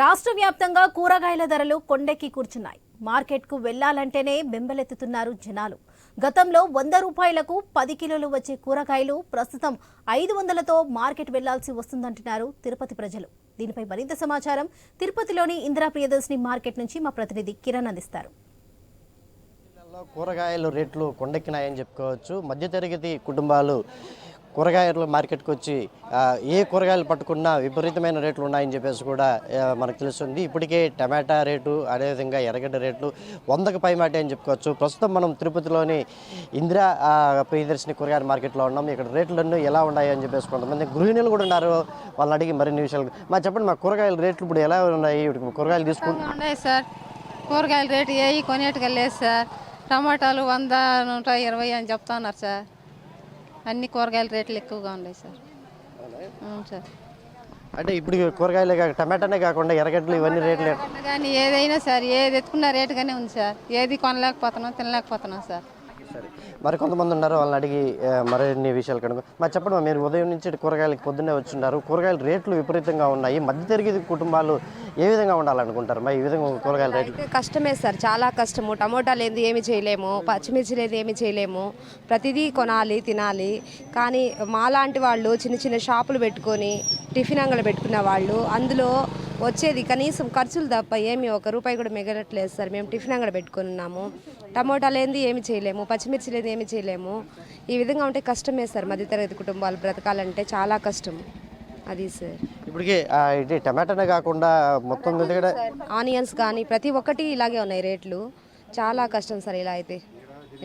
రాష్ట్ర వ్యాప్తంగా కూరగాయల ధరలు కొండెక్కి కూర్చున్నాయి. మార్కెట్కు వెళ్లాలంటేనే బెంబెలెత్తుతున్నారు జనాలు. గతంలో 100 రూపాయలకు 10 కిలోలు వచ్చే కూరగాయలు ప్రస్తుతం 500లతో మార్కెట్ వెళ్లాల్సి వస్తుందంటున్నారు తిరుపతి ప్రజలు. దీనిపై మరింత సమాచారం తిరుపతిలోని ఇందిరా ప్రియదర్శిని మార్కెట్ నుంచి మా ప్రతినిధి కిరణ్ అందిస్తారు. కూరగాయల రేట్లు కొండెక్కినాయని చెప్పుకోవచ్చు. మధ్యతరగతి కుటుంబాలు కూరగాయల మార్కెట్కి వచ్చి ఏ కూరగాయలు పట్టుకున్నా విపరీతమైన రేట్లు ఉన్నాయని చెప్పేసి కూడా మనకు తెలుస్తుంది. ఇప్పటికే టమాటా రేటు, అదేవిధంగా ఎర్రగడ్డ రేట్లు 100కు పైమాటే అని చెప్పుకోవచ్చు. ప్రస్తుతం మనం తిరుపతిలోని ఇందిరా ప్రియదర్శిని కూరగాయల మార్కెట్లో ఉన్నాం. ఇక్కడ రేట్లన్నీ ఎలా ఉన్నాయి అని చెప్పేసి కొంతమంది గృహిణులు కూడా ఉన్నారు. వాళ్ళని అడిగి మరిన్ని విషయాలు చెప్పండి. మా కూరగాయల రేట్లు ఇప్పుడు ఎలా ఉన్నాయి? కూరగాయలు ఉన్నాయి సార్. కూరగాయల రేటు ఏవి కొనేట్టుగా లేదు సార్. టమాటాలు 100, 120 అని చెప్తున్నారు సార్. అన్ని కూరగాయల రేట్లు ఎక్కువగా ఉన్నాయి సార్. అవును సార్. అంటే ఇప్పుడు కూరగాయలే టమాటానే కాకుండా ఎర్రగడ్డలు ఇవన్నీ రేట్లు కానీ ఏదైనా సార్, ఏది ఎత్తుకున్న రేటుగానే ఉంది సార్. ఏది కొనలేకపోతున్నాం, తినలేకపోతున్నాం సార్. సరే, మరి కొంతమంది ఉన్నారు, వాళ్ళని అడిగి మరిన్ని విషయాలు కనుక చెప్పండి. మీరు ఉదయం నుంచి కూరగాయలకి పొద్దున్నే వచ్చున్నారు. కూరగాయల రేట్లు విపరీతంగా ఉన్నాయి. మధ్యతరగతి కుటుంబాలు ఏ విధంగా ఉండాలనుకుంటారు? మరి ఈ విధంగా కూరగాయల రేట్లు కష్టమే సార్, చాలా కష్టము. టమోటా లేదు ఏమి చేయలేము, పచ్చిమిర్చి లేదు ఏమి చేయలేము. ప్రతిదీ కొనాలి, తినాలి. కానీ మాలాంటి వాళ్ళు చిన్న చిన్న షాపులు పెట్టుకొని టిఫిన్ అంగలు పెట్టుకున్న వాళ్ళు అందులో వచ్చేది కనీసం ఖర్చులు తప్ప ఏమి ₹1 కూడా మిగలట్లేదు సార్. మేము టిఫిన్ అంగడి పెట్టుకుని ఉన్నాము. టమోటా లేనిది ఏమి చేయలేము, పచ్చిమిర్చి లేదు ఏమి చేయలేము. ఈ విధంగా ఉంటే కష్టమే సార్. మధ్యతరగతి కుటుంబాలు బ్రతకాలంటే చాలా కష్టం అది సార్. ఇప్పటికే ఇది టమాటానే కాకుండా మొత్తం మీద కూడా ఆనియన్స్ కానీ ప్రతి ఒక్కటి ఇలాగే ఉన్నాయి రేట్లు. చాలా కష్టం సార్. ఇలా అయితే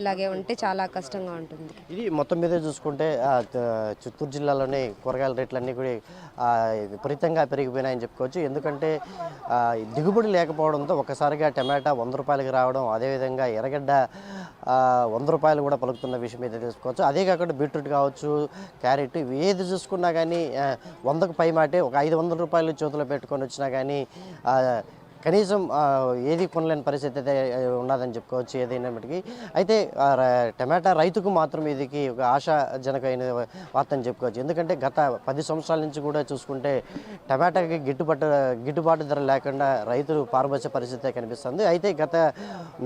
ఇలాగే ఉంటే చాలా కష్టంగా ఉంటుంది. ఇది మొత్తం మీద చూసుకుంటే చిత్తూరు జిల్లాలోనే కూరగాయల రేట్లన్నీ కూడా విపరీతంగా పెరిగిపోయినాయని చెప్పుకోవచ్చు. ఎందుకంటే దిగుబడి లేకపోవడంతో ఒకసారిగా టమాటా ₹100కి రావడం, అదేవిధంగా ఎర్రగడ్డ ₹100 కూడా పలుకుతున్న విషయం అయితే తెలుసుకోవచ్చు. అదే కాకుండా బీట్రూట్ కావచ్చు, క్యారెట్, ఏది చూసుకున్నా కానీ 100కు పైమాటే. ఒక ₹500 చేతిలో పెట్టుకొని వచ్చినా కానీ కనీసం ఏది కొనలేని పరిస్థితి అయితే ఉన్నదని చెప్పుకోవచ్చు ఏదైనప్పటికీ. అయితే టమాటా రైతుకు మాత్రం ఇది ఒక ఆశాజనకమైన వార్త అని చెప్పుకోవచ్చు. ఎందుకంటే గత 10 సంవత్సరాల నుంచి కూడా చూసుకుంటే టమాటాకి గిట్టుబాటు ధర లేకుండా రైతులు పారబోసే పరిస్థితి కనిపిస్తుంది. అయితే గత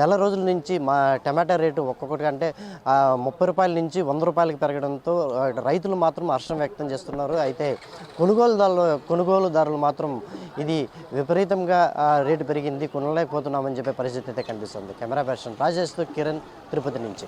నెల రోజుల నుంచి మా టమాటా రేటు ఒక్కొక్కటి అంటే ₹30 నుంచి ₹100కి పెరగడంతో రైతులు మాత్రం హర్షం వ్యక్తం చేస్తున్నారు. అయితే కొనుగోలుదారులు మాత్రం ఇది విపరీతంగా రేటు పెరిగింది, కొనలేకపోతున్నామని చెప్పే పరిస్థితి అయితే కనిపిస్తుంది. కెమెరా పర్సన్ రాజేష్తో కిరణ్, తిరుపతి నుంచి.